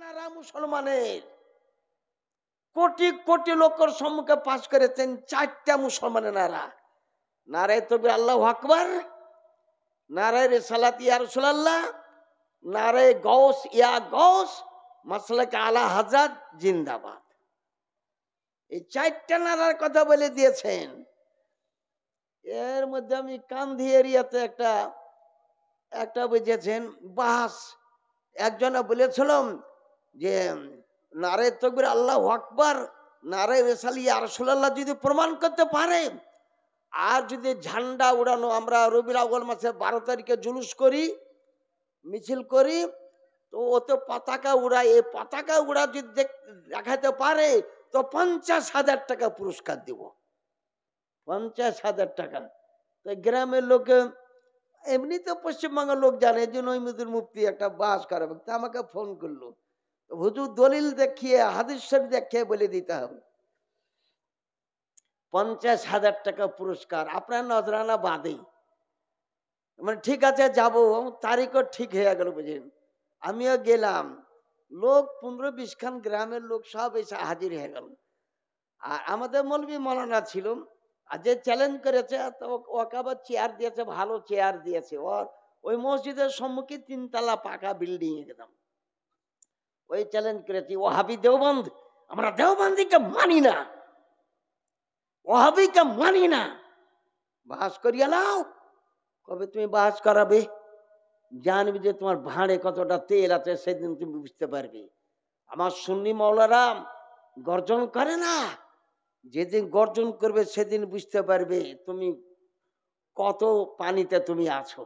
নারা মুসলমানের, কোটি কোটি লোকের সম্মুখে পাশ করেছেন চারটা মুসলমানের নারা। নারায়ে তাকবীর আল্লাহু আকবার, নারায়ে রিসালাত ইয়া রাসূলুল্লাহ, নারায়ে গৌস ইয়া গৌস, মাসলাকে আলা হযরত জিন্দাবাদ। এই চারটা নারার কথা বলে দিয়েছেন। এর মধ্যে আমি কান্ধি এরিয়াতে একটা বুঝেছেন বাস, একজনে বলেছিলাম যে নারায়ে তাকবীর আল্লাহু আকবার, নারায়ে রিসালাত ইয়া রাসূলুল্লাহ যদি প্রমাণ করতে পারে, আর যদি ঝান্ডা উড়ানো, আমরা রবিউল আউয়াল মাসে 12 তারিখে জুলুস করি, মিছিল করি, তো ওতে পতাকা উড়াই, এই পতাকা উড়া যদি দেখাতে পারে তো 50,000 টাকা পুরস্কার দিব। 50,000 টাকা। তো গ্রামের লোক, এমনি তো পশ্চিমবঙ্গের লোক জানে, এই জন্য নইমুদ্দিন মুফতি একটা বাস করাবে, তা আমাকে ফোন করলো, হুজুর দলিল দেখিয়ে হাদিস শরীফ দেখিয়ে বলে দিতে হবে। 50,000 টাকা পুরস্কার আপনার নজরানা বাদে। মানে ঠিক আছে যাবো, তারিখও ঠিক হয়ে গেল বুঝলেন। আমিও গেলাম, লোক 15-20 খান গ্রামের লোক সব এসে হাজির হয়ে গেল। আর আমাদের মৌলবি মৌলানা ছিল, আর যে চ্যালেঞ্জ করেছে ওকে আবার চেয়ার দিয়েছে, ভালো চেয়ার দিয়েছে। ওই মসজিদের সম্মুখে 3 তলা পাকা বিল্ডিং একদম। ওই চ্যালেঞ্জ করেছি, ওয়াহাবি দেওবন্দ, আমরা দেওবন্দিকে মানি না, ওয়াহাবিকে মানি না, বাস করিয়ে নাও। কবে তুমি বাস করাবে, জানবি যে তোমার ভাঁড়ে কতটা তেল আছে, সেদিন তুমি বুঝতে পারবে। আমার সুন্নি মাওলানা গর্জন করে না, যেদিন গর্জন করবে সেদিন বুঝতে পারবে তুমি কত পানিতে তুমি আছো,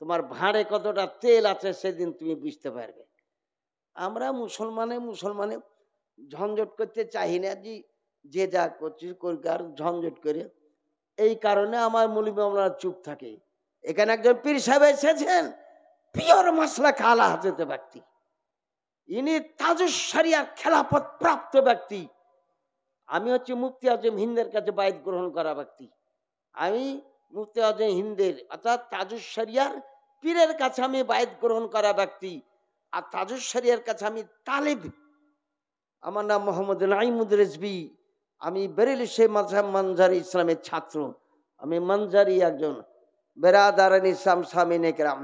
তোমার ভাঁড়ে কতটা তেল আছে, সেদিন তুমি বুঝতে পারবে। আমরা মুসলমানে ঝঞ্ঝট করতে চাই না, যে যা করছিস করিকার ঝঞ্ঝট করে। এই কারণে আমার মৌলবি মাওলানা চুপ থাকে। এখানে একজন পীর সাহেব এসেছেন, পিওর মাসলা আলা হযরত ব্যক্তি, ইনি তাজুস শরিয়ার খেলাফত প্রাপ্ত ব্যক্তি। আমি হচ্ছে মুফতি আজম হিন্দের কাছে বায়াত গ্রহণ করা ব্যক্তি। আমি মুফতি আজম হিন্দের অর্থাৎ তাজুস শরিয়ার পীরের কাছে আমি বায়াত গ্রহণ করা ব্যক্তি। আর তাজুস শরিয়ার কাছে আমি তালিব। আমার নাম মোহাম্মদ নাঈমুদ রিজভী, আমি বেরেলি শে মাযহাব মানজারি ইসলামের ছাত্র। আমি মানজারি একজন বেরাদারান ইসলাম সামিনে কেরাম।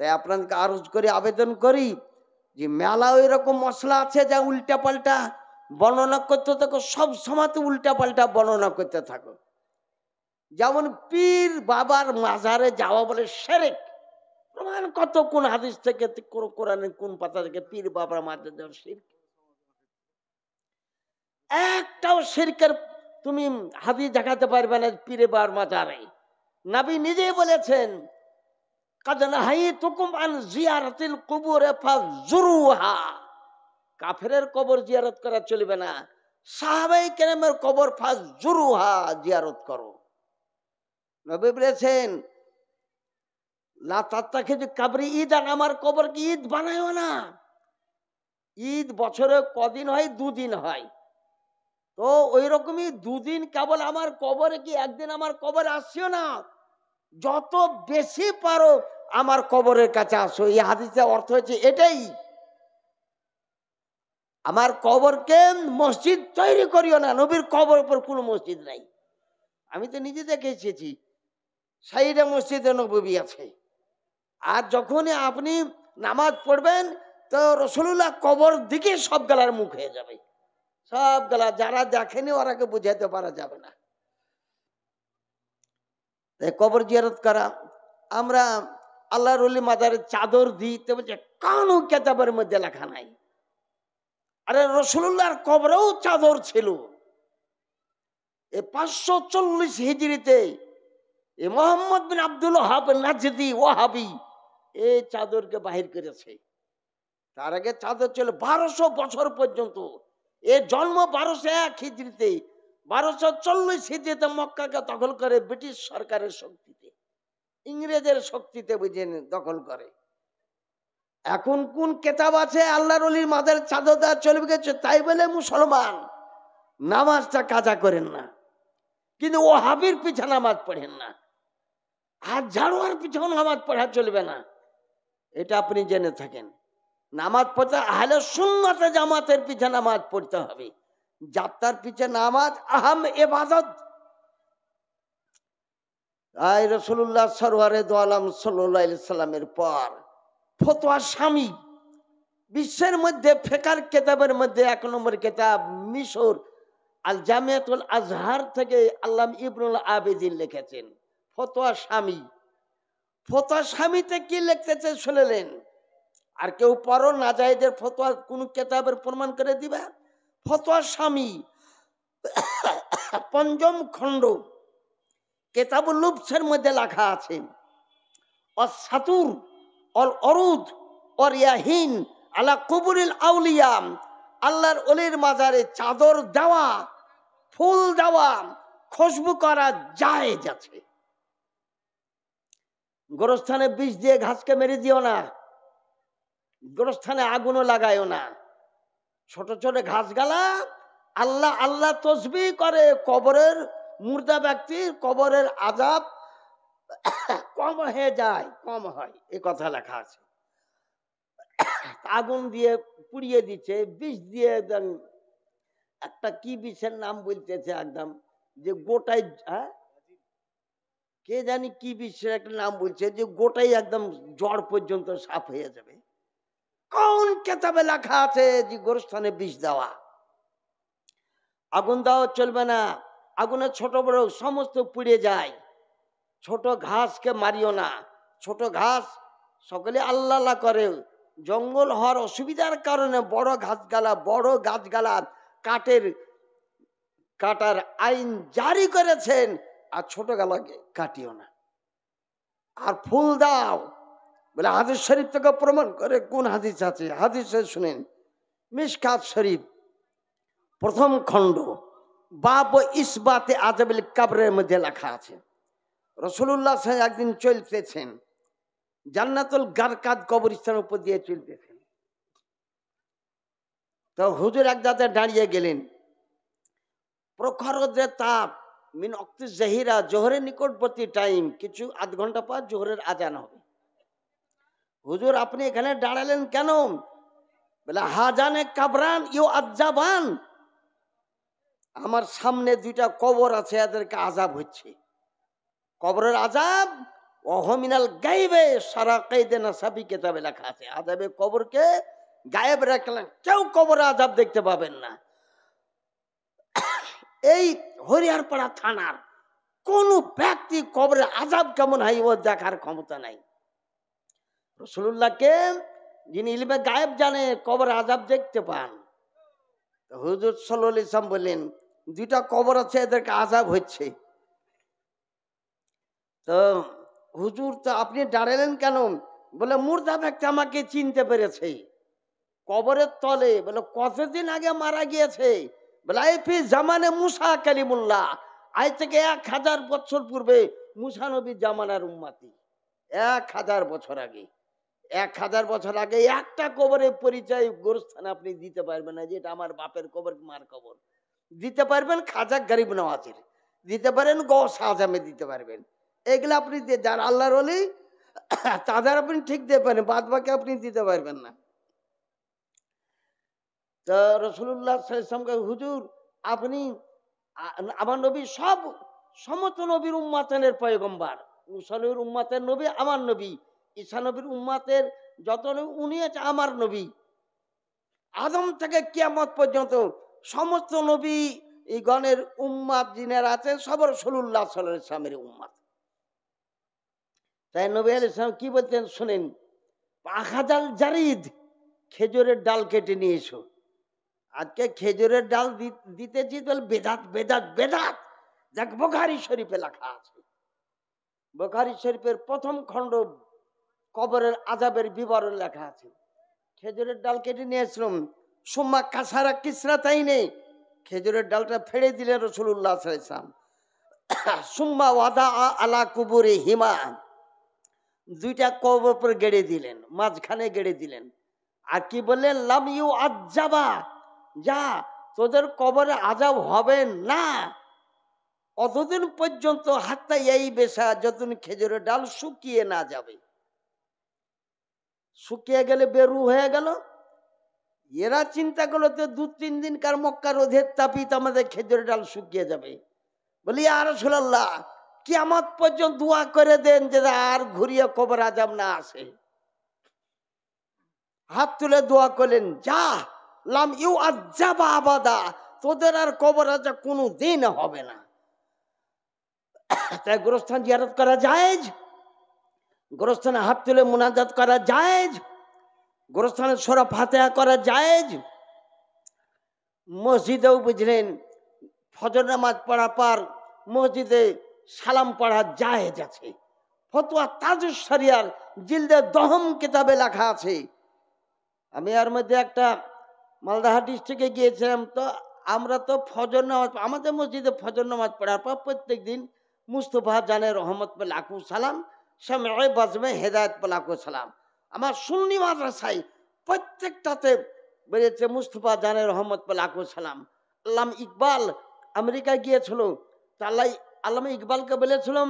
তাই আপনাদেরকে আরজ করি, আবেদন করি যে মেলা ওই রকম মশলা আছে যা উল্টা পাল্টা বর্ণনা করতে থাকো, সব সময় উল্টা পাল্টা বর্ণনা করতে থাকো। যেমন পীর বাবার মাজারে যাওয়া বলে শিরক, প্রমাণ কত কোন হাদিস থেকে, কোরআনের কোন পাতা থেকে পীর বাবার মাজারে যাওয়া শিরক? একটাও শিরকের তুমি হাদিস দেখাতে পারবে না পীরে বাবার মাজারে। নবী নিজেই বলেছেন, কাদ নাহাইতুকুম আন জিয়ারাতিল কুবুর ফাজুরুহা, কাফেরের কবর জিয়ারত করা চলবে না, সাহাবায়ে কেরামের কবর ফাজুরুহা, জিয়ারত করো। নবী বলেছেন, লা তাত্তাখিযু কবরি ঈদান, আমার কবরকে ঈদ বানায়ো না। ঈদ বছরে কদিন হয়? 2 দিন হয়। তো ওই রকমই 2 দিন কেবল আমার কবরে, কি একদিন আমার কবরে আসিও না, যত বেশি পারো আমার কবরের কাছে আসো। এই হাদিসের অর্থ হচ্ছে এটাই, আমার কবরকে মসজিদ তৈরি করিও না। নবীর কবর উপর কোনো মসজিদ নাই, আমি তো নিজে দেখে এসেছি, সাইডে মসজিদে নববী আছে। আর যখনই আপনি নামাজ পড়বেন তো রাসূলুল্লাহ কবর দিকে সব গলার মুখ হয়ে যাবে, সব গলা। যারা দেখেনি ওরাকে বুঝাতে পারা যাবে না। কবর জিয়ারত করা, আমরা আল্লাহর ওলি মাজারে চাদর দিই, তো বলছে কানু কেতাবের মধ্যে লেখা নাই। আরে রাসূলুল্লাহর কবরেও চাদর ছিল। এই 540 হিজরিতে এই মুহাম্মদ বিন আব্দুল ওয়াহাব নাজদি ওয়াহাবি এই চাদরকে বাহির করেছে। তার আগে চাদর ছিল 1200 বছর পর্যন্ত। এর জন্ম 1201 হিজরিতে, 1240 হিজরিতে মক্কাকে দখল করে ব্রিটিশ সরকারের শক্তিতে, ইংরেজের শক্তিতে বুঝেন দখল করে। এখন কোন কেতাব আছে আল্লাহর ওলির মাজারে চাদর দেওয়া চলবে গেছে? তাই বলে মুসলমান নামাজটা কাজা করেন না, কিন্তু ওয়াহাবির পিছনে নামাজ পড়েন না, আর ঝাড়ুয়ার পিছনে নামাজ পড়া চলবে না, এটা আপনি জেনে থাকেন। নামাজ পড়তে আহলে সুন্নতে জামাতের পিছে নামাজ পড়তে হবে। যাত্রার পিছে নামাজ আহম ইবাদত। আয় রাসূলুল্লাহ সরওয়ারে দো আলম সাল্লাল্লাহু আলাইহি সাল্লামের পর ফতোয়া স্বামী বিশ্বের মধ্যে ফিকহ কিতাবের মধ্যে ১ নম্বর কিতাব মিশর আল জামিয়াতুল আজহার থেকে আল্লামা ইবনুল আবিদিন লিখেছেন ফতোয়া স্বামী। ফতোয়া স্বামীতে কি লিখতেছে শুনলেন? আর কেউ পড়ো নাজায়েজের ফতোয়া কোন কিতাবের প্রমাণ করে দিবা? ফতোয়া স্বামী ৫ম খণ্ড কিতাবুল লুবসের মধ্যে লেখা আছে অসাতুর অল অরুদ অরিয়াহীন আলা কুবুরিল আউলিয়া, আল্লাহর ওলির মাজারে চাদর দেওয়া, ফুল দেওয়া, খুশবু করা জায়েজ আছে। গোরস্থানে বিষ দিয়ে ঘাসকে মেরে দিও না, গোরস্থানে আগুনও লাগায়ও না। ছোট ছোট ঘাস গালা আল্লাহ আল্লাহ তসবিহ করে, কবরের মুর্দা ব্যক্তির কবরের আযাব কম হয়ে যায়, কম হয়, এ কথা লেখা আছে। আগুন দিয়ে পুড়িয়ে দিচ্ছে, বিষ দিয়ে একটা কি বিষের নাম বলতেছে একদম, যে গোটাই কে জানি কি বিষের একটা নাম বলছে, যে গোটাই একদম জ্বর পর্যন্ত সাফ হয়ে যাবে। কোন কিতাবে লেখা আছে যে গোরস্থানে বিষ দেওয়া? আগুন দেওয়া চলবে না, আগুনে ছোট বড় সমস্ত পুড়ে যায়। ছোট ঘাসকে মারিও না, ছোট ঘাস সকলে আল্লাহ আল্লাহ করে। জঙ্গল হওয়ার অসুবিধার কারণে বড় গাছগালা কাটার আইন জারি করেছেন, আর ছোট গালাকে কাটিও না। আর ফুল দাও বলে হাদিস শরীফ থেকে প্রমাণ করে। কোন হাদিস আছে? হাদিসে শুনেন, মিশকাত শরীফ ১ম খণ্ড বাব ইসবাতে আযাবিল কবরের মধ্যে লেখা আছে রাসূলুল্লাহ সাল্লাল্লাহু একদিন চলতেছেন, জান্নাতুল গারকাদ কবরস্থানের উপর দিয়ে চলতেছেন। তো হুজুর এক জায়গায় দাঁড়িয়ে গেলেন। প্রখর রোদের তাপ, মিন ওয়াক্তি জাহিরা, জোহরের নিকটবর্তী টাইম, কিছু আধ ঘন্টা পর জোহরের আজান হবে। হুজুর আপনি এখানে দাঁড়ালেন কেন? বলে হাজানে কাবরান ইউ আযাবান, আমার সামনে 2টা কবর আছে, এদেরকে আযাব হচ্ছে। কবরের আযাব ওহমিনাল গায়বে সারা কায়দে নাসাবি কিতাবে লেখা আছে। আযাবে কবরকে গায়েব রাখলেন, কেউ কবরে আযাব দেখতে পাবেন না। এই হরিহরপাড়া থানার কোন ব্যক্তি কবরে আযাব কেমন হয় ও দেখার ক্ষমতা নাই। রাসূলুল্লাহকে যিনি ইলমে গায়েব জানে, কবরে আযাব দেখতে পান। হুজুর সাল্লাল্লাহু আলাইহি ওয়াসাল্লাম বললেন 2টা কবর আছে, এদেরকে আযাব হচ্ছে। তো হুজুর তো আপনি দাঁড়ালেন কেন? বলে মুর্দা ব্যক্তি আমাকে চিনতে পেরেছে কবরের তলে। বলে কতদিন আগে মারা গিয়েছে? বলে আইফি জামানে মুসা কালিমুল্লাহ, আজ থেকে 1000 বছর পূর্বে মুসা নবীর জামানার উম্মতি। 1000 বছর আগে, 1000 বছর আগে একটা কবরের পরিচয় গোরস্থানে আপনি দিতে পারবেন না, যে এটা আমার বাপের কবর, মার কবর। দিতে পারবেন খাজা গরিব নওয়াজের, দিতে পারেন গৌস আজমে দিতে পারবেন। এগুলো আপনি যার আল্লাহর ওলি তাদের আপনি ঠিক দিতে পারেন, বাদ বাকি আপনি দিতে পারবেন না। তো রাসূলুল্লাহ সাল্লাল্লাহু আলাইহি ওয়াসাল্লামকে হুজুর আপনি আমার নবী সমস্ত নবীর উম্মতের পয়গম্বর, মুসা নবীর উম্মতের নবী আমার নবী, ঈসা নবীর উম্মতের যত নবী উনি আছে আমার নবী। আদম থেকে কিয়ামত পর্যন্ত সমস্ত নবী এই গণের উম্মত যিনারা আছে সব রাসূলুল্লাহ সাল্লাল্লাহু আলাইহি ওয়াসাল্লামের উম্মত। তাই নবী আলাইহিস সালাম কি বলতেন শুনেন, আখাজাল জারিদ, খেজুরের ডাল কেটে নিয়ে এসো। আজকে খেজুরের ডাল দিতেছি বলে বেদাত বেদাত বেদাত। দেখ বুখারী শরীফে লেখা আছে, বুখারী শরীফের 1ম খণ্ড কবরের আযাবের বিবরণ লেখা আছে। খেজুরের ডাল কেটে নিয়ে এসলাম, সুম্মা কাসারা কিসরা তাই নেই, খেজুরের ডালটা ফেড়ে দিলেন রাসূলুল্লাহ সাল্লাল্লাহু আলাইহি ওয়াসাল্লাম। সুম্মা ওয়াদা আলা কুবুরি হিমা, 2টা কবর উপর গেড়ে দিলেন, মাঝখানে গেড়ে দিলেন। আর কি বললেন? লাম ইউ আযাবা, যা তোদের কবরে আযাব হবে না অতদিন পর্যন্ত, হাত্তা এই বেশা, যতদিন খেজুরের ডাল শুকিয়ে না যাবে। শুকিয়ে গেলে বেরু হয়ে গেল, এরা চিন্তা করলো তো 2-3 দিনকার মক্কা রোধের তাপিত আমাদের খেজুরের ডাল শুকিয়ে যাবে। বলি ইয়া রাসূলুল্লাহ, কিয়ামত পর্যন্ত দোয়া করে দেন যে আর ঘুরিয়ে কবর আযাব না আসে। হাত তুলে দোয়া করলেন, যা লাম ইউ আযাবা আবাদা, তোদের আর কবর আযাব কোনো দিন হবে না। তাই গোরস্থান জিয়ারত করা জায়েজ, গোরস্থানে হাত তুলে মুনাজাত করা জায়েজ, গোরস্থানে সূরা ফাতিহা করা জায়েজ। মসজিদেও বুঝলেন ফজর নামাজ পড়ার পর মসজিদে সালাম পড়া জায়েজ আছে। ফতোয়া তাজুস শরিয়ার জিলদে দহম কিতাবে লেখা আছে। আমি এর মধ্যে একটা মালদাহা ডিস্ট্রিক্টে গিয়েছিলাম, তো আমরা তো ফজর নামাজ, আমাদের মসজিদে ফজর নামাজ পড়ার পর প্রত্যেক দিন মুস্তফা জানে রহমত পে লাখু সালাম, শামে বাজমে হেদায়ত পে লাখু সালাম। আমার সুন্নি মাদ্রাসায় প্রত্যেকটাতে বেরিয়েছে মুস্তফা জানে রহমত পে লাখু সালাম। আল্লামা ইকবাল আমেরিকায় গিয়েছিল, তা আল্লামা ইকবালকে বলেছিলাম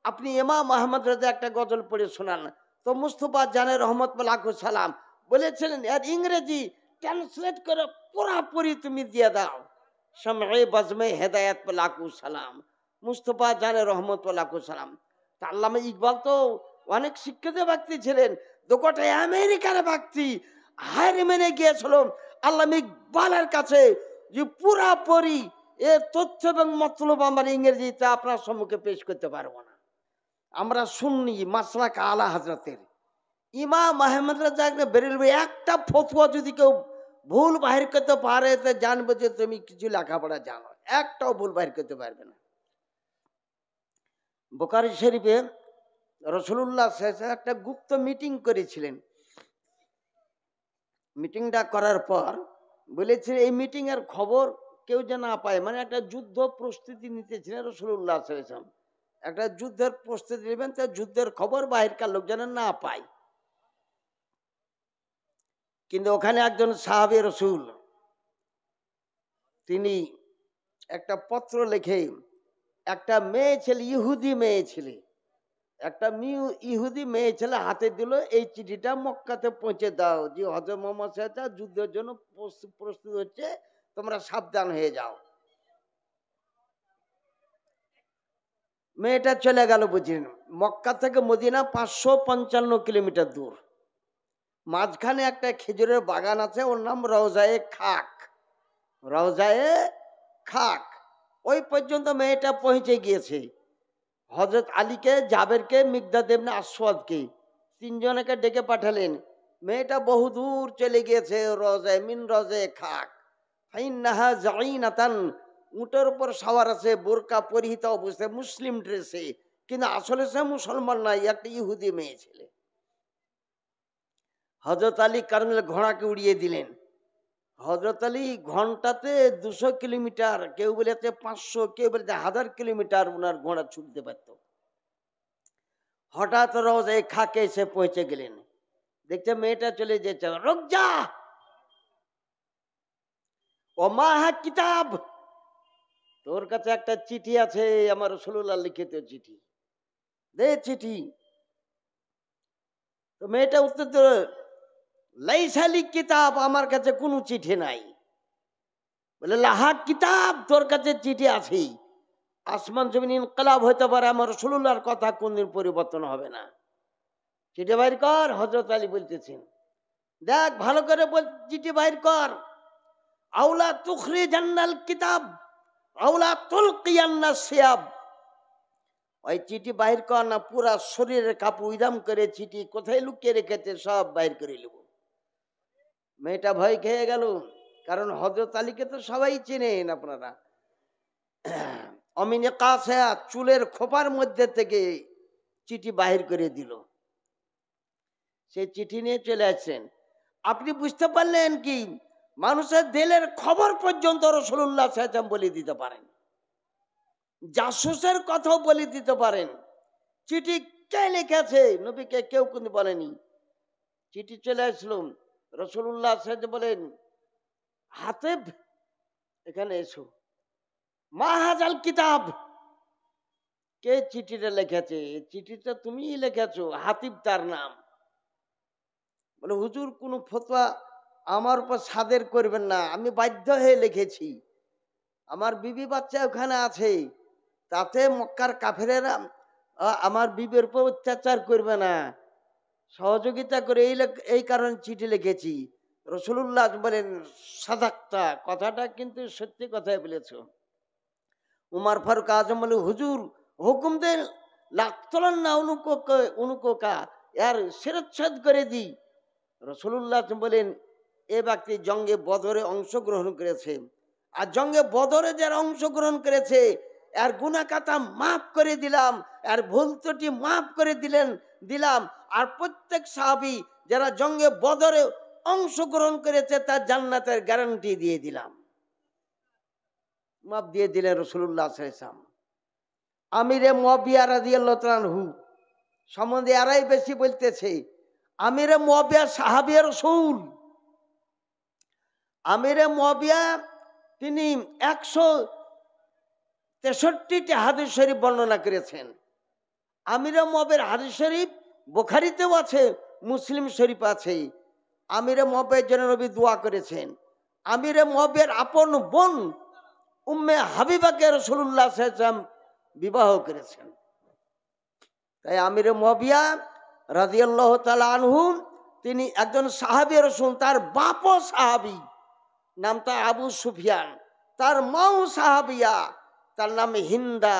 আপনি ইমাম আহমদ রাজা একটা গজল পড়ে শোনান। তো মুস্তফা জানে রহমত পে লাখু সালাম বলেছিলেন এর ইংরেজি ট্রান্সলেট করে পুরাপুরি তুমি দিয়ে দাও, শামে বাজমে হেদায়ত পে লাখু সালাম, মুস্তফা জানে রহমত পে লাখু সালাম। তা আল্লামা ইকবাল তো অনেক শিক্ষিত ব্যক্তি ছিলেন, দোকটা আমেরিকার ব্যক্তি, হার মেনে গিয়েছিল আল্লামা ইকবালের কাছে যে পুরাপুরি এর তথ্য এবং মতলব আমার ইংরেজিতে আপনার সম্মুখে পেশ করতে পারবো না। আমরা শুননি মাসলাক আলা হযরতের ইমাম আহমদ রাজা বেরোবে, একটা ফতোয়া যদি কেউ ভুল বাহির করতে পারে তো জানবো যে তুমি কিছু লেখাপড়া জানো, একটাও ভুল বাহির করতে পারবে না। বুখারী শরীফে রাসূলুল্লাহ সাল্লাল্লাহু আলাইহি ওয়াসাল্লাম একটা গুপ্ত মিটিং করেছিলেন। মিটিংটা করার পর বলেছিলেন এই মিটিং এর খবর কেউ যেন না পায়, মানে একটা যুদ্ধ প্রস্তুতি নিতেছিলেন রাসূলুল্লাহ সাল্লাল্লাহু আলাইহি ওয়াসাল্লাম, একটা যুদ্ধের প্রস্তুতি নেবেন, তো যুদ্ধের খবর বাহিরকার লোক যেন না পায়। কিন্তু ওখানে একজন সাহাবী রাসূল তিনি একটা পত্র লিখে, একটা মেয়ে ছেলে, ইহুদি মেয়ে ছেলে, একটা ইহুদি মেয়ে ছেলে হাতে দিল, এই চিঠিটা মক্কাতে পৌঁছে দাও যে হযরত মুহাম্মদ সাল্লাল্লাহু আলাইহি ওয়াসাল্লাম যুদ্ধের জন্য প্রস্তুত হচ্ছে, তোমরা সাবধান হয়ে যাও। মেয়েটা চলে গেল। বুঝলেন মক্কা থেকে মদিনা 555 কিলোমিটার দূর, মাঝখানে একটা খেজুরের বাগান আছে, ওর নাম রওজায়ে খাক, রওজায়ে খাক। ওই পর্যন্ত মেয়েটা পৌঁছে গিয়েছে। হযরত আলীকে, জাবেরকে, মিকদাদ ইবনে আসওয়াদকে, তিনজনকে ডেকে পাঠালেন। মেয়েটা বহু দূর চলে গিয়েছে, রওজায়ে মিন রওজায়ে খাক। ফাইন্নাহা জাইনাতান, উটের উপর সওয়ার আছে, বোরকা পরিহিত অবস্থায়, মুসলিম ড্রেসে, কিন্তু আসলে সে মুসলমান নাই, একটা ইহুদি মেয়ে ছেলে। হযরত আলী কারণে ঘোড়াকে উড়িয়ে দিলেন। হযরত আলী ঘন্টাতে 200 কিলোমিটার, কেউ বলেছে 500, কেউ বলেছে 1000 কিলোমিটার ওনার ঘোড়া ছুটতে পারত। হঠাৎ রওজায়ে খাকে এসে পৌঁছে গেলেন, দেখছে মেয়েটা চলে যেতে। রুক যা, ও মাহা কিতাব, তোর কাছে একটা চিঠি আছে, আমার রাসূলুল্লাহ লিখিত চিঠি, দে চিঠি। তো মেয়েটা উত্তর দিল, লাইসা লি কিতাব, আমার কাছে কোনো চিঠি নাই। বলে লাহা কিতাব, তোর কাছে চিঠি আছে। আসমান জমিন ইনকিলাব হতে পারে, আমার রাসূলুল্লাহর কথা কোনদিন পরিবর্তন হবে না। চিঠি বাইর কর। হযরত আলী বলতেছেন, দেখ ভালো করে বল, চিঠি বাইর কর। আওলা তুখরিজান্নাল কিতাব আওলা তুলকিয়ান্নাস সিয়াব, ওই চিঠি বাইর কর না পুরা শরীরের কাপড় উইদাম করে চিঠি কোথায় লুকিয়ে রেখেছে সব বাইর করে নেব। মেয়েটা ভয় খেয়ে গেল, কারণ হযরত আলীকে তো সবাই চেনেন আপনারা। অমিনে কাছে চুলের খোপার মধ্যে থেকে চিঠি বাহির করে দিল। সেই চিঠি নিয়ে চলে আসছেন। আপনি বুঝতে পারলেন কি, মানুষের দিলের খবর পর্যন্ত রাসূলুল্লাহ সাল্লাল্লাহু আলাইহি ওয়াসাল্লাম বলে দিতে পারেন, জাসুসের কথাও বলে দিতে পারেন। চিঠি কে লিখেছে নবীকে কেউ কিন্তু বলেনি। চিঠি চলে আসলো, রাসূলুল্লাহ সাল্লাল্লাহু আলাইহি ওয়াসাল্লাম বলেন, হাতেব এখানে এসো। মা হাজাল কিতাব, কে চিঠিটা লিখেছে? চিঠিটা তুমিই লিখেছো, হাতিব তার নাম। বলে হুজুর, কোন ফতোয়া আমার উপর সাদের করবেন না, আমি বাধ্য হয়ে লিখেছি। আমার বিবি বাচ্চা ওখানে আছে, তাতে মক্কার কাফেরেরা আমার বিবির উপর অত্যাচার করবে না, সহযোগিতা করে এই কারণে চিঠি লিখেছি। রসুল্লাহ বলেন সাদাক্তা, কথাটা কিন্তু সত্যি কথাই বলেছ। উমার ফারুক আজম বলে হুজুর হুকুম দেন লাখতলান না অনুকোকা এর শিরচ্ছেদ করে দিই। রসুল্লাহ বলেন এ ব্যক্তি জঙ্গে বদরে অংশগ্রহণ করেছে, আর জঙ্গে বদরে যারা অংশগ্রহণ করেছে এর গুনাকাতা মাফ করে দিলাম, এর ভুল ত্রুটি মাফ করে দিলাম। আর প্রত্যেক সাহাবী যারা জঙ্গে বদরে অংশগ্রহণ করেছে তার জান্নাতের গ্যারান্টি দিয়ে দিলাম, মাফ দিয়ে দিলেন রসুল্লাহ সাল্লাল্লাহু আলাইহি ওয়াসাল্লাম। আমিরে মুয়াবিয়া রাদিয়াল্লাহু তাআলা আনহু সম্বন্ধে এরাই বেশি বলতেছে। আমিরে মুয়াবিয়া সাহাবী রাসূল। আমিরে মুয়াবিয়া তিনি 163টি হাদিস শরীফ বর্ণনা করেছেন। আমিরে মুয়াবিয়ার হাদিস শরীফ বুখারীতেও আছে, মুসলিম শরীফ আছে। আমিরে মুয়াবিয়ার জন্য নবী দোয়া করেছেন। আমিরে মুয়াবিয়ার আপন বোন উম্মে হাবিবাকে রাসূলুল্লাহ সাল্লাল্লাহু আলাইহি ওয়াসাল্লাম বিবাহ করেছেন। তাই আমিরে মুয়াবিয়া রাদিয়াল্লাহু তাআলা আনহু তিনি একজন সাহাবী রাসূল, তার বাপও সাহাবী, নামটা আবু সুফিয়ান, তার মাও সাহাবিয়া, তার নাম হিন্দা।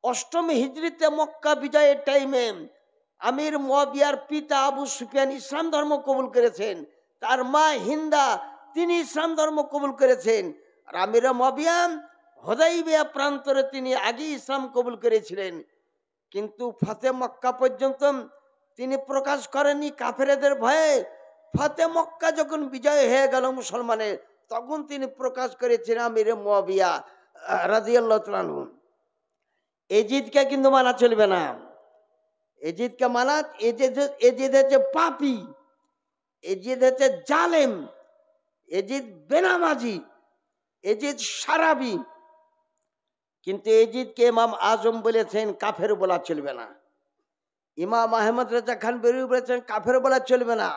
8ম হিজরিতে মক্কা বিজয়ের টাইমে আমির মুয়াবিয়ার পিতা আবু সুফিয়ান ইসলাম ধর্ম কবুল করেছেন, তার মা হিন্দা তিনি ইসলাম ধর্ম কবুল করেছেন। আর আমির মুয়াবিয়া হুদাইবিয়া প্রান্তরে তিনি আগে ইসলাম কবুল করেছিলেন, কিন্তু ফাতে মক্কা পর্যন্ত তিনি প্রকাশ করেননি কাফেরদের ভয়ে। ফাতে মক্কা যখন বিজয় হয়ে গেল মুসলমানের, তখন তিনি প্রকাশ করেছিলেন আমিরে মুয়াবিয়া রাদিয়াল্লাহু তাআলা আনহু। এজিদকে কিন্তু মানা চলবে না, এজিদকে মানা, এজিদ হচ্ছে পাপী, এজিদ হচ্ছে জালেম, এজিদ বেনামাজি, এজিদ সারাবি। কিন্তু এজিদকে ইমাম আজম বলেছেন কাফের বলা চলবে না। ইমাম আহমদ রেজা খান বেরুই বলেছেন কাফের বলা চলবে না।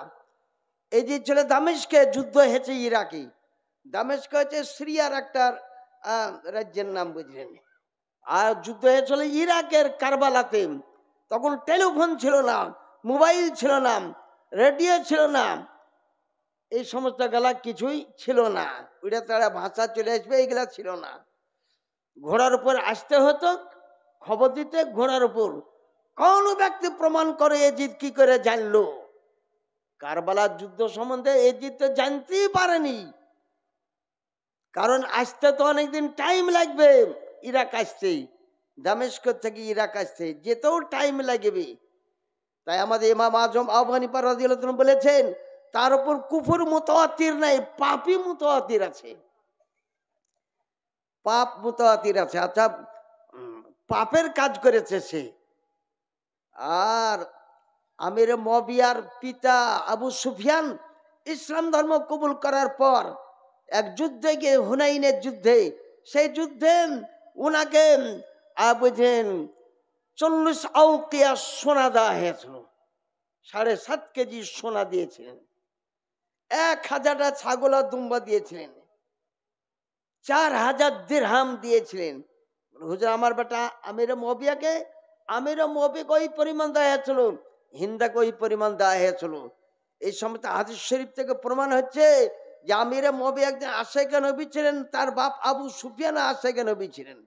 এজিদ ছিল দামেস্কে, যুদ্ধ হয়েছে ইরাকি। দামেস্ক হচ্ছে সিরিয়ার একটা রাজ্যের নাম, বুঝলেন। আর যুদ্ধ হয়েছিল ইরাকের কারবালাতে। তখন টেলিফোন ছিল না, মোবাইল ছিল না, রেডিও ছিল না, এই সমস্ত গেলা কিছুই ছিল না। ওইটা তারা ভাষা চলে আসবে এইগুলা ছিল না। ঘোড়ার উপর আসতে হতো খবর দিতে, ঘোড়ার উপর। কোন ব্যক্তি প্রমাণ করে এজিদ কি করে জানলো? কারবালার যুদ্ধ সম্বন্ধে এজিদ তো জানতেই পারেনি, কারণ আসতে তো অনেকদিন টাইম লাগবে। ইরাক আসতে, দামেস্ক থেকে ইরাক আসতে যেতেও টাইম লাগবে। তাই আমাদের ইমাম আজম আবু হানিফা রাদিয়াল্লাহু আনহু বলেছেন তার উপর কুফর মুতাওয়াতির নাই, পাপী মুতাওয়াতির আছে, পাপ মুতাওয়াতির আছে। আচ্ছা, পাপের কাজ করেছে সে। আর আমির মুয়াবিয়ার পিতা আবু সুফিয়ান ইসলাম ধর্ম কবুল করার পর এক যুদ্ধে গিয়ে, হুনাইনের যুদ্ধে, সেই যুদ্ধে উনাকে বুঝেন 40 আউকিয়া সোনা দেওয়া হয়েছিল, 7.5 কেজি সোনা দিয়েছিলেন, 1000টা ছাগল আর দুম্বা দিয়েছিলেন, 4000 দিরহাম দিয়েছিলেন। হুজুর আমার বেটা আমিরে মুয়াবিয়াকে, আমিরে মুয়াবিয়াকে ওই পরিমাণ দেওয়া হয়েছিল, হিন্দাকে ওই পরিমাণ দেওয়া হয়েছিল। এই সমস্ত হাদিস শরীফ থেকে প্রমাণ হচ্ছে যে আমিরে মুয়াবিয়া একজন আশিকে নবী ছিলেন, তার বাপ আবু সুফিয়ান আশিকে নবী ছিলেন।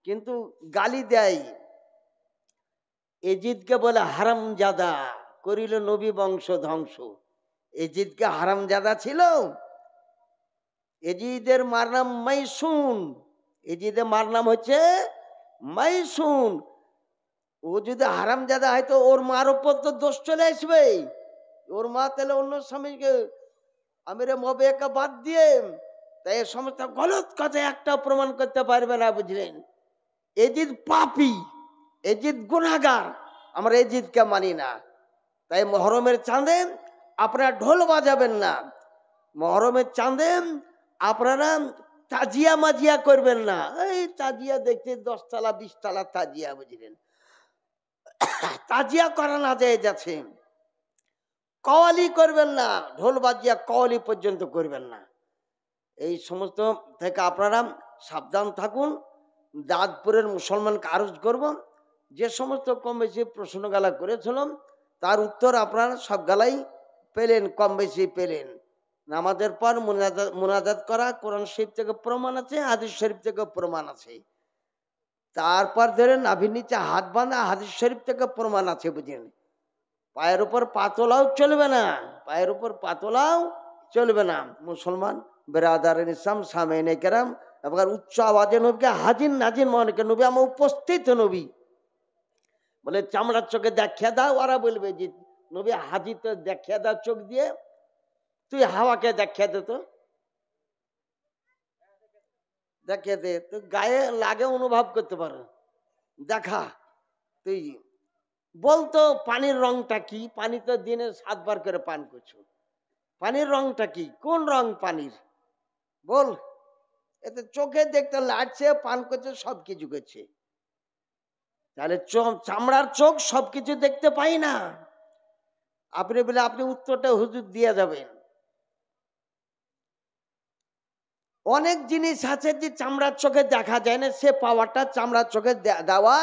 কিন্তু গালি দেয়, এজিদকে বলে হারামজাদা, করিল নবী বংশ ধ্বংস। এজিদকে হারামজাদা ছিল। এজিদের মার নাম মাইসুন, এজিদের মার নাম হচ্ছে মাইসুন। ও যদি হারামজাদা হয় তো ওর মার উপর তো দোষ চলে আসবে। ওর মা তাহলে অন্য স্বামীকে আমিরে মুয়াবিয়াকে বাদ দিয়ে, তাই এই সমস্ত গলত কথা একটা প্রমাণ করতে পারবে না, বুঝলেন। এজিদ পাপী, এজিদ গুনাহগার, আমরা এজিদকে মানি না। তাই মহরমের চাঁদে আপনারা ঢোল বাজাবেন না, মহরমের চাঁদে আপনারা তাজিয়া মাজিয়া করবেন না। এই তাজিয়া দেখতে 10 তলা 20 তলা তাজিয়া, বুঝলেন, তাজিয়া করা না যায় যাচ্ছে। কওয়ালি করবেন না, ঢোল বাজিয়া কওয়ালি পর্যন্ত করবেন না। এই সমস্ত থেকে আপনারা সাবধান থাকুন। দাঁতপুরের মুসলমানকে আরজ করব, যে সমস্ত কম বেশি প্রশ্নগালা করেছিলাম তার উত্তর আপনারা সব গালাই পেলেন, কম বেশি পেলেন। নামাজের পর মুনাজাত করা কোরআন শরীফ থেকে প্রমাণ আছে, হাদিস শরীফ থেকে প্রমাণ আছে। তারপর ধরেন নাভির নিচে হাত বাঁধা, হাদিস শরীফ থেকে প্রমাণ আছে, বুঝলেন। পায়ের উপর পাতলাও চলবে না, পায়ের উপর পাতলাও চলবে না। মুসলমান বেরাদার ইসলাম সামেনে কেরাম এবার উচ্চ আওয়াজে নবীকে হাজির নাজির মনে নবী আমার উপস্থিত নবী বলে চামড়ার চোখে দেখিয়ে দাও। ওরা বলবে যে নবী হাজির তো দেখিয়ে দাও চোখ দিয়ে, তুই হাওয়াকে দেখিয়ে দে, তো দেখিয়ে দে, তুই গায়ে লাগে অনুভব করতে পারো, দেখা। তুই বলতো পানির রংটা কি? পানি তো দিনে 7 বার করে পান করছো, পানির রংটা কি? কোন রং পানির বল? এতে চোখে দেখতে লাগছে, পান করছে, সবকিছু করছে। তাহলে চামড়ার চোখ সবকিছু দেখতে পাই না। আপনি বলে আপনি উত্তরটা হুজুর দিয়ে যাবেন। অনেক জিনিস আছে যে চামড়ার চোখে দেখা যায় না, সে পাওয়ারটা চামড়ার চোখে দেওয়া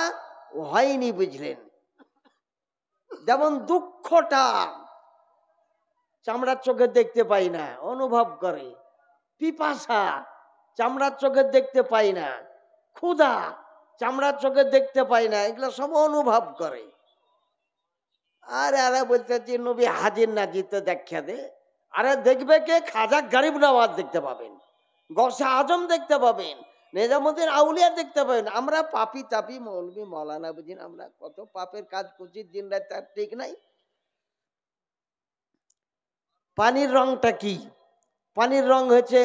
হয়নি, বুঝলেন। যেমন দুঃখটা চামড়ার চোখে দেখতে পাই না, অনুভব করে। পিপাসা চামড়ার চোখে দেখতে পাই না, ক্ষুধা চামড়ার চোখে দেখতে পাই না, এগুলো সব অনুভব করে। আর এরা বলতে যে নবী হাজির নাজির তো দেখা দে। আরে দেখবে কে? খাজা গরিব নওয়াজ দেখতে পাবেন, গৌসে আজম দেখতে পাবেন, নিজামুদ্দিন আউলিয়া দেখতে পাবেন। আমরা পাপি তাপি মৌলবি মৌলানা, বুঝিন আমরা কত পাপের কাজ করছি দিন রাত, তার ঠিক নাই। পানির রংটা কি? পানির রং হচ্ছে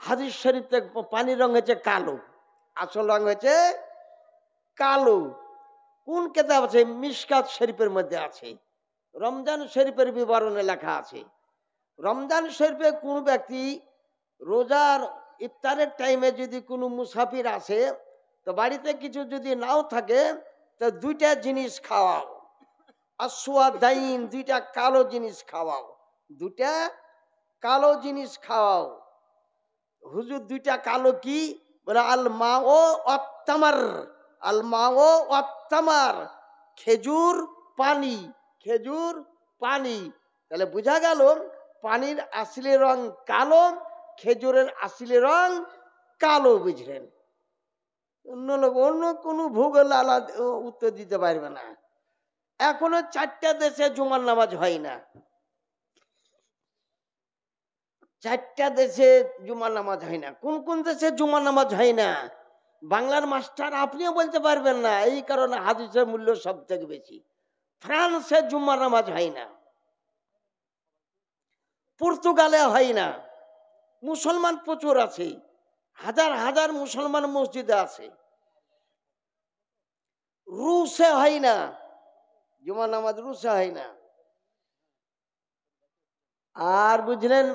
হাদিস শরীফ থেকে, পানির রং হচ্ছে কালো, আসল রং হচ্ছে কালো। কোন কিতাব আছে? মিশকাত শরীফের মধ্যে আছে, রমজান শরীফের বিবরণে লেখা আছে। রমজান শরীফে কোন ব্যক্তি রোজার ইফতারের টাইমে যদি কোনো মুসাফির আসে, তো বাড়িতে কিছু যদি নাও থাকে, তো 2টা জিনিস খাওয়াও, আসওয়াদাইন, 2টা কালো জিনিস খাওয়াও, 2টা কালো জিনিস খাওয়াও। হুজুর 2টা কালো কি? বলে আল মা ও অত্তামার, আল মা ও অত্তামার, খেজুর পানি, খেজুর পানি। তাহলে বোঝা গেল পানির আসলে রং কালো, খেজুরের আসলে রং কালো, বুঝলেন। অন্য লোক অন্য কোনো ভূগোল আলাদা উত্তর দিতে পারবে না। এখনো 4টা দেশে জুমার নামাজ হয় না, 4টা দেশে জুমার নামাজ হয় না। কোন কোন দেশে জুমার নামাজ হয় না? বাংলার মাস্টার আপনিও বলতে পারবেন না, এই কারণে হাদিসের মূল্য সব থেকে বেশি। ফ্রান্সে জুমার নামাজ হয় না, পর্তুগালে হয় না। মুসলমান প্রচুর আছে, হাজার হাজার মুসলমান মসজিদে আছে। রুশে হয় না জুমার নামাজ, রুশে হয় না। আর বুঝলেন,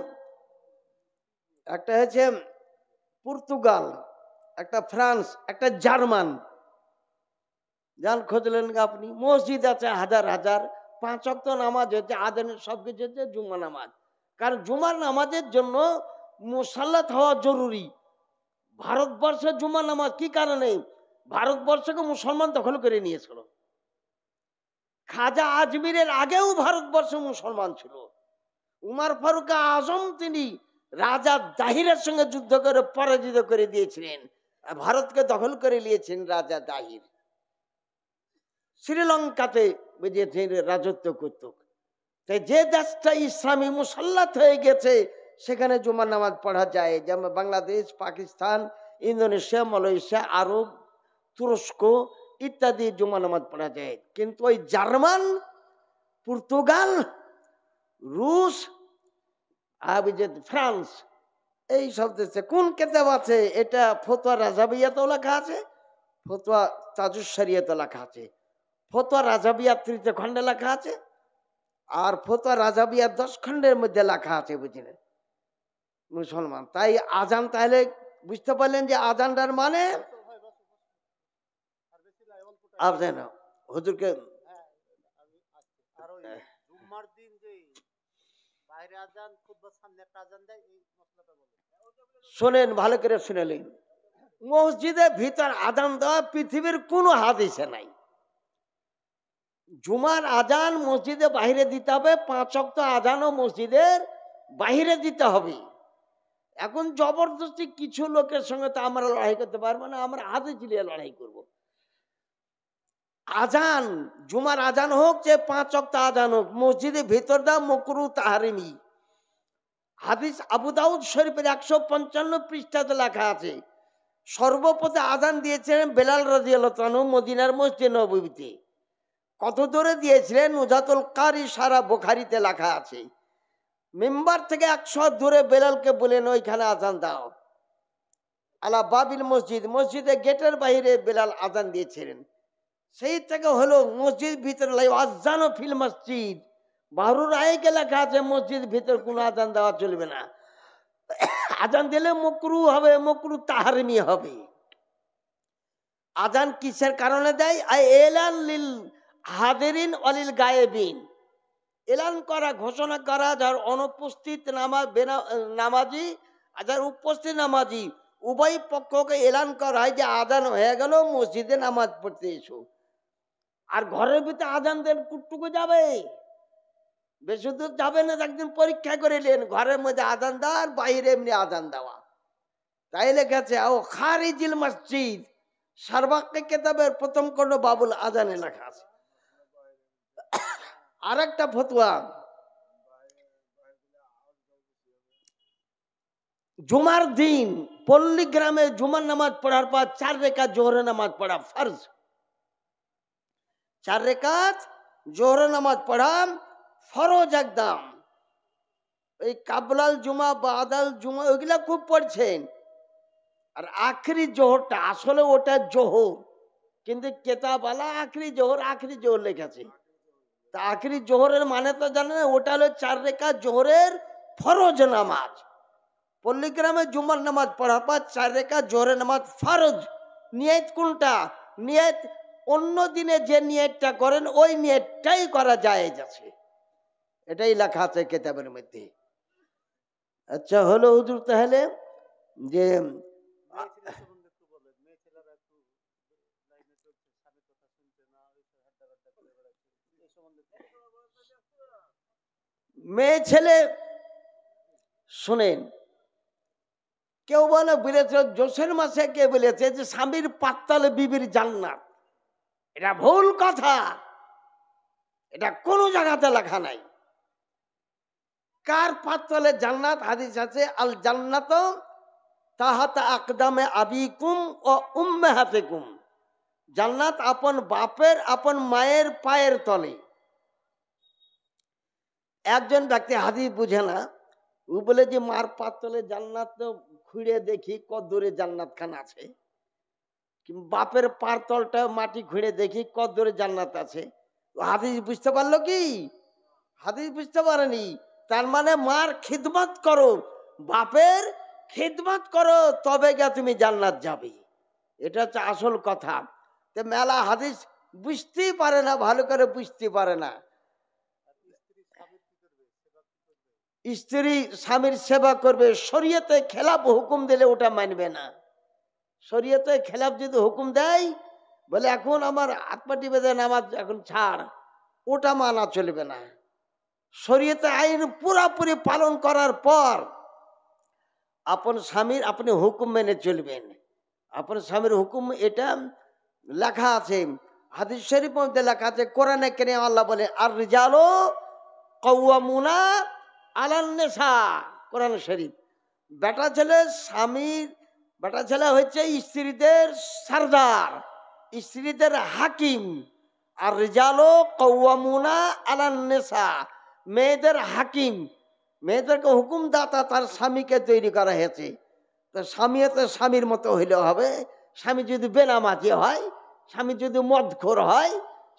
একটা হচ্ছে পর্তুগাল, একটা ফ্রান্স, একটা জার্মান। যান খুঁজলেন আপনি, মসজিদ আছে হাজার হাজার, 5 ওয়াক্ত নামাজ হচ্ছে, আজানের সবকিছু হচ্ছে জুমা নামাজ। কারণ জুমার নামাজের জন্য মুসাল্লাত হওয়া জরুরি। ভারতবর্ষে জুমা নামাজ কি কারণে? ভারতবর্ষকে মুসলমান দখল করে নিয়েছিল। খাজা আজমিরের আগেও ভারতবর্ষে মুসলমান ছিল। উমার ফারুক আজম তিনি রাজা দাহিরের সঙ্গে যুদ্ধ করে পরাজিত করে দিয়েছিলেন, ভারতকে দখল করে নিয়েছেন রাজা দাহির। শ্রীলঙ্কাতে রাজত্ব করত। তাই যে দেশটা ইসলামী মুসাল্লাত হয়ে গেছে সেখানে জুমার নামাজ পড়া যায়, যেমন বাংলাদেশ, পাকিস্তান, ইন্দোনেশিয়া, মালয়েশিয়া, আরব, তুরস্ক ইত্যাদি জুমা নামাজ পড়া যায়। কিন্তু ওই জার্মান, পর্তুগাল, রুশ আর ফ্রান্স, এই সব দেশে কোন কেতাব আছে? এটা ফতোয়া রাজাবিয়াতেও লেখা আছে, ফতোয়া তাজুস শরিয়াতে লেখা আছে, ফতোয়া রাজাবিয়া 3 খণ্ডে লেখা আছে, আর ফতোয়া রাজাবিয়া 10 খণ্ডের মধ্যে লেখা আছে, বুঝলেন মুসলমান। তাই আজান, তাহলে বুঝতে পারলেন যে আজানটার মানে হুজুরকে শোনেন, ভালো করে শুনেলেন। মসজিদের ভিতর আজান দেওয়া পৃথিবীর কোনো হাদিসে নাই। জুমার আজান মসজিদে বাহিরে দিতে হবে, 5 ওয়াক্ত আজানও মসজিদের বাহিরে দিতে হবে। এখন জবরদস্তি কিছু লোকের সঙ্গে তো আমরা লড়াই করতে পারবো না, আমরা হাতে চিলিয়ে লড়াই করব। আজান, জুমার আজান হোক যে 5 ওয়াক্ত আজান হোক, মসজিদের ভিতর দেওয়া মাকরুহ তাহরিমি। হাদিস আবু দাউদ শরীফের 155 পৃষ্ঠাতে লেখা আছে, সর্বপ্রথম আজান দিয়েছিলেন বেলাল রাদিয়াল্লাহু আনহু মদিনার মসজিদ নববীতে। কত দূরে দিয়েছিলেন? নুজাতুল কারি সারা বুখারীতে লেখা আছে। মেম্বার থেকে 100 দূরে বেলালকে বলেন ওইখানে আজান দাও। আলা বাবিল মসজিদ, মসজিদের গেটের বাইরে বেলাল আজান দিয়েছিলেন। সেই থেকে হলো মসজিদ ভিতরে আজান ফিল মসজিদ। বাহরুর আইকে লেখা আছে মসজিদ ভিতর কোনো আজান দেওয়া চলবে না। আজান দিলে মাকরুহ হবে, মাকরুহ তাহরিমি হবে। আজান কিসের কারণে দেয়? এলান লিল হাদিরিন অলিল গায়েবিন, এলান করা, ঘোষণা করা, যার অনুপস্থিত নামাজি আর যার উপস্থিত নামাজি উভয় পক্ষকে এলান করা হয় যে আজান হয়ে গেল, মসজিদে নামাজ পড়তে এসো। আর ঘরের ভিতরে আজান দেন কুটুকু যাবে, বেশি দূর যাবে না। একদিন পরীক্ষা করে নেন, ঘরের মধ্যে আজান দেওয়া আর বাইরে এমনি আজান দেওয়া। তাই লেগেছে ও খারিজিল মসজিদ, সারবাক্কে কেতাবের প্রথম খণ্ড বাবুল আজানে লেখা আছে। আর একটা ফতোয়া, জুমার দিন পল্লী গ্রামে জুমার নামাজ পড়ার পর 4 রাকাত জোহরের নামাজ পড়া ফরজ। 4 রাকাত জোহরের নামাজ পড়া ফরজ একদম। এই কাবলাল জুমা বাদাল জুমা ওইগুলা খুব পড়ছেন। আর আখরি জোহরটা আসলে ওটা জোহর, কিন্তু কেতাবালা আখরি জোহর লেখেছে। তা আখরি জোহরের মানে তো জানে না, ওটা হলো 4 রাকাত জোহরের ফরজ নামাজ। পল্লীগ্রামে জুমার নামাজ পড়ার পর 4 রাকাত জোহরের নামাজ ফরজ। নিয়ত কোনটা? নিয়ত অন্য দিনে যে নিয়তটা করেন ওই নিয়তটাই করা জায়েজ আছে, এটাই লেখা আছে কিতাবের মধ্যে। আচ্ছা হলো হুজুর, তাহলে যে মেয়ে ছেলে, শুনেন, কেউ বলে বলেছে জোশের মাসে কে বলেছে যে স্বামীর পাত্তালে বিবির জান্নাত, এটা ভুল কথা। এটা কোনো জায়গাতে লেখা নাই। কার পাত্তালে জান্নাত? হাদিস আছে আল জান্নাত তাহাতা আকদামে আবিকুম ও উম্মাহাতিকুম, জান্নাত আপন বাপের আপন মায়ের পায়ের তলে। একজন ব্যক্তি হাদিস বুঝে না, ও বলে যে মার পাতলে জান্নাত, তো খুঁড়ে দেখি কত দূরে জান্নাত খান আছে, বাপের পার তলটা মাটি খুঁড়ে দেখি কত দূরে জান্নাত আছে। হাদিস বুঝতে পারলো কি? হাদিস বুঝতে পারেনি। তার মানে মার খিদমত করো, বাপের খিদমত করো, তবে গিয়ে তুমি জান্নাত যাবে। এটা হচ্ছে আসল কথা। তো মেলা হাদিস বুঝতেই পারে না, ভালো করে বুঝতে পারে না। স্ত্রী স্বামীর সেবা করবে, শরীয়তে খেলাফ হুকুম দিলে ওটা মানবে না। শরীয়তে খেলাফ যদি হুকুম দেয়, বলে এখন আমার হাত পাটি বেঁধে নামাজ এখন ছাড়, ওটা মানা চলবে না। শরীয়তে আইন পুরাপুরি পালন করার পর আপন স্বামীর আপনি হুকুম মেনে চলবেন। আপন স্বামীর হুকুম এটা লেখা আছে, হাদিস শরীফ মধ্যে লেখা আছে, কোরআনে কারীমে আল্লাহ বলে আর রিজালু কাওয়ামুনা আলান নিসা, কোরআন শরীফ। বেটা ছেলে স্বামীর, বেটা ছেলে হচ্ছে স্ত্রীদের সরদার, স্ত্রীদের হাকিম। আর রিজালু কাওয়ামুনা আলান নিসা, মেয়েদের হাকিম, মেয়েদেরকে হুকুমদাতা তার স্বামীকে তৈরি করা হয়েছে। তো স্বামী তো স্বামীর মতো হইলে হবে। স্বামী যদি বেনামাজি হয়, স্বামী যদি মদখোর হয়,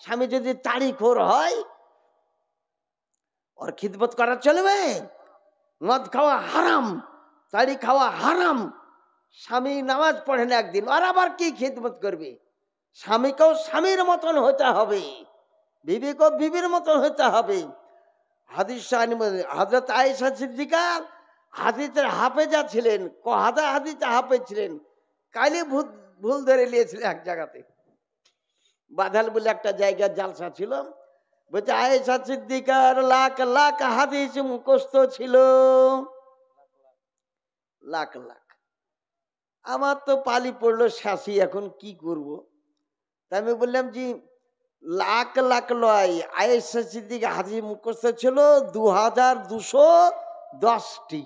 স্বামী যদি তাড়িখোর হয়, ওর খিদমত করা চলবে? মদ খাওয়া হারাম, তাড়ি খাওয়া হারাম। স্বামী নামাজ পড়ে না একদিন, আর আবার কি খিদমত করবে? স্বামীকেও স্বামীর মতন হতে হবে, বিবিকেও বিবির মতন হতে হবে। হাদিস হযরত আয়েশা সিদ্দিকা হাদিসের হাফেজা ছিলেন, হাদিসে হাফেজ ছিলেন। কাইলে ভুল ধরে নিয়েছিলেন এক জায়গাতে, বাদাল বলে একটা জায়গায় জালসা ছিল। বলছে আয়েশা সিদ্দিকার লাখ লাখ হাদিস মুখস্থ ছিল, লাখ লাখ। আমার তো পালি পড়লো শাসি, এখন কি করব? তাই আমি বললাম জি লাখ লাখ লয়, আয়েশা সিদ্দিকা হাদিস মুখস্থ ছিল 2210টি।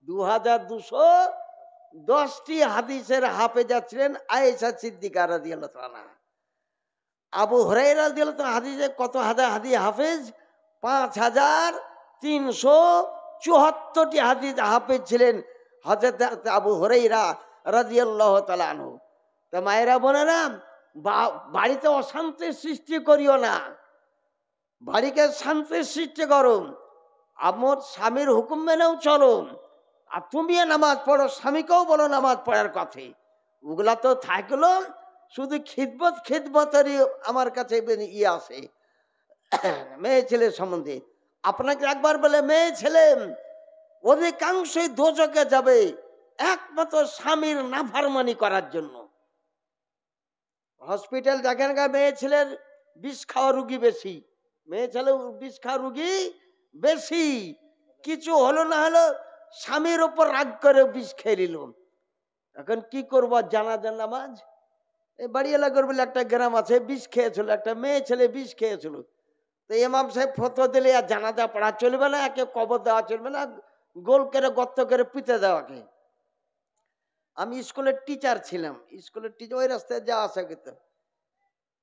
2210টি হাদিসের হাফেজা ছিলেন আয়েশা সিদ্দিকা রাদিয়াল্লাহু তাআলা। আবু হুরায়রা রাদিয়াল্লাহু তাআলা হাদিসে কত হাজার হাদিস হাফেজ? 5374টি হাদিস হাফেজ ছিলেন হযরত আবু হুরায়রা রাদিয়াল্লাহু তাআলা আনহু। তা মায়েরা বোনেরা, বাড়িতে অশান্তির সৃষ্টি করিও না, বাড়িকে শান্তির সৃষ্টি করো। আমার স্বামীর হুকুম মেনেও চলো, আর তুমিও নামাজ পড়ো, স্বামীকেও বলো নামাজ পড়ার কথা। ওগুলা তো থাকলো শুধু খিদমতেরই আমার কাছে আছে মেয়ে ছেলে সম্বন্ধে। আপনাকে একবার বলে মেয়ে ছেলে অধিকাংশই দোজখে যাবে একমাত্র স্বামীর নাফরমানি করার জন্য। হসপিটাল দেখেন গা, মেয়ে ছেলের বিষ খাওয়া রুগী বেশি, মেয়ে ছেলে বিষ খাওয়া রুগী বেশি। কিছু হলো না হলো স্বামীর ওপর রাগ করে বিষ খেয়ে নিল। এখন কি করবো? জানাজার নামাজ, এই বাড়িয়ালাগর বলে একটা গ্রাম আছে, বিষ খেয়েছিল, একটা মেয়ে ছেলে বিষ খেয়েছিল। তো ইমাম সাহেব ফতোয়া দিলে আর জানাজা পড়া চলবে না, একে কবর দেওয়া চলবে না, গোল করে গর্ত করে পিতে দেওয়াকে। আমি স্কুলের টিচার ছিলাম, স্কুলের টিচার ওই রাস্তায় যাওয়া আসা করতাম।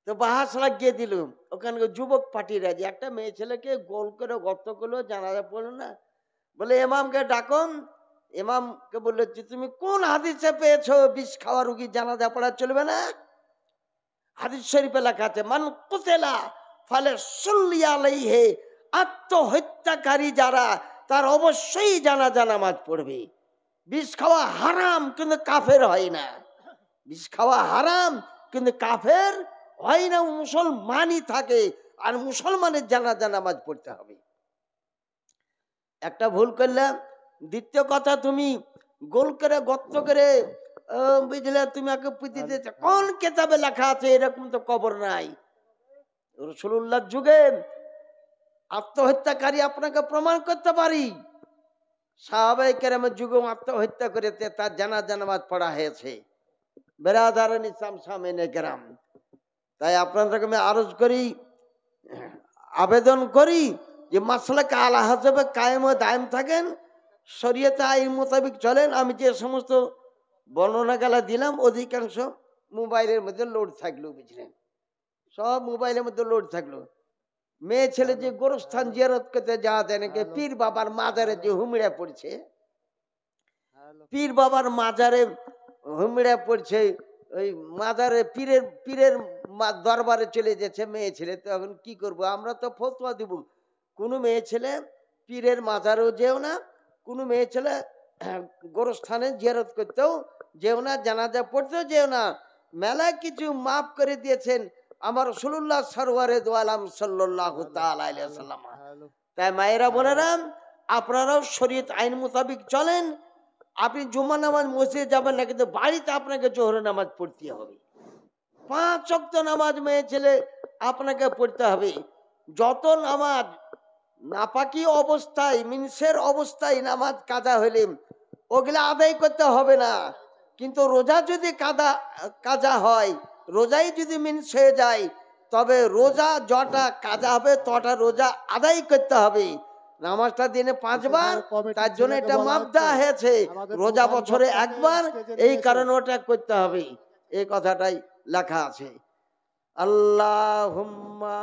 তো বাহাস লাগিয়ে দিল ওখানে যুবক পার্টিরা, যে একটা মেয়ে ছেলেকে গোল করে গর্ত করলো, জানাজা পড়লো না। বলে ইমামকে ডাকুন। ইমামকে বললো যে তুমি কোন হাদিসে পেয়েছো বিষ খাওয়া রুগী জানাজা পড়া চলবে না? হাদিস শরীফে লেখা আছে মান কুতিলা ফালে সুল্লি আলাইহি, আত্মহত্যাকারী যারা তার অবশ্যই জানাজা নামাজ পড়বে। বিষ খাওয়া হারাম কিন্তু কাফের হয় না, বিষ খাওয়া হারাম কিন্তু কাফের হয় না, মুসলমানই থাকে, আর মুসলমানের জানাজা নামাজ পড়তে হবে। একটা ভুল করলাম। দ্বিতীয় কথা, তুমি গোল করে গর্ত করে বুঝলে তুমি আগে পুঁতে দিয়েছো, কোন কেতাবে লেখা আছে এরকম তো কবর নাই। রাসূলুল্লাহর যুগে আত্মহত্যাকারী আপনাকে প্রমাণ করতে পারি, সাহাবায়ে কেরামের যুগে আত্মহত্যা করে তার জানাজা নামাজ পড়া হয়েছে। বেরাদারান ইসলাম সামনে কেরাম, তাই আপনাদেরকে আমি আরজ করি, আবেদন করি যে মাসলাকে আলা হাসাবে কায়েম ও দায়েম থাকেন, শরীয়তে আইন মোতাবেক চলেন। আমি যে সমস্ত বর্ণনাগুলা দিলাম অধিকাংশ মোবাইলের মধ্যে লোড থাকলো, বুঝলেন, সব মোবাইলের মধ্যে লোড থাকলো। মেয়ে ছেলে যে গোরস্থান জিয়ারত করতে যাওয়া যায় নাকি, পীর বাবার মাজারে যে হুমড়ে পড়ছে, পীর বাবার মাজারে হুমড়ে পড়ছে, ওই মাজারে পীরের দরবারে চলে যাচ্ছে মেয়ে ছেলে। তো এখন কি করবো? আমরা তো ফতোয়া দিব, কোনো মেয়ে ছেলে পীরের মাজারেও যেও না, কোনো মেয়ে ছেলে গোরস্থানে জিয়ারত করতেও যেও না, জানাজা পড়তেও যেও না। মেলা কিছু মাফ করে দিয়েছেন আমার রাসূলুল্লাহ সরওয়ারে দু আলম সাল্লাল্লাহু তাআলা আলাইহি ওয়াসাল্লাম। তাই মায়েরা বোনেরা, আপনারাও শরীয়ত আইন মোতাবেক চলেন। আপনি জুমা নামাজ মসজিদে যাবেন না, কিন্তু বাড়িতে আপনাকে জোহরের নামাজ পড়তে হবে। 5 ওয়াক্ত নামাজ মেয়ে ছেলে আপনাকে পড়তে হবে। যত নামাজ নাপাকি অবস্থায়, মিনসের অবস্থায় নামাজ কাজা হইলে ওগুলা আদায় করতে হবে না, কিন্তু রোজা যদি কাজা হয়, রোজাই যদি মিনস হয়ে যায়, তবে রোজা যটা কাজা হবে তটা রোজা আদায় করতে হবে। নামাজটা দিনে 5 বার, তার জন্য এটা মাপ দেওয়া হয়েছে। রোজা বছরে একবার, এই কারণে ওটা করতে হবে, এই কথাটাই লেখা আছে। আল্লাহুম্মা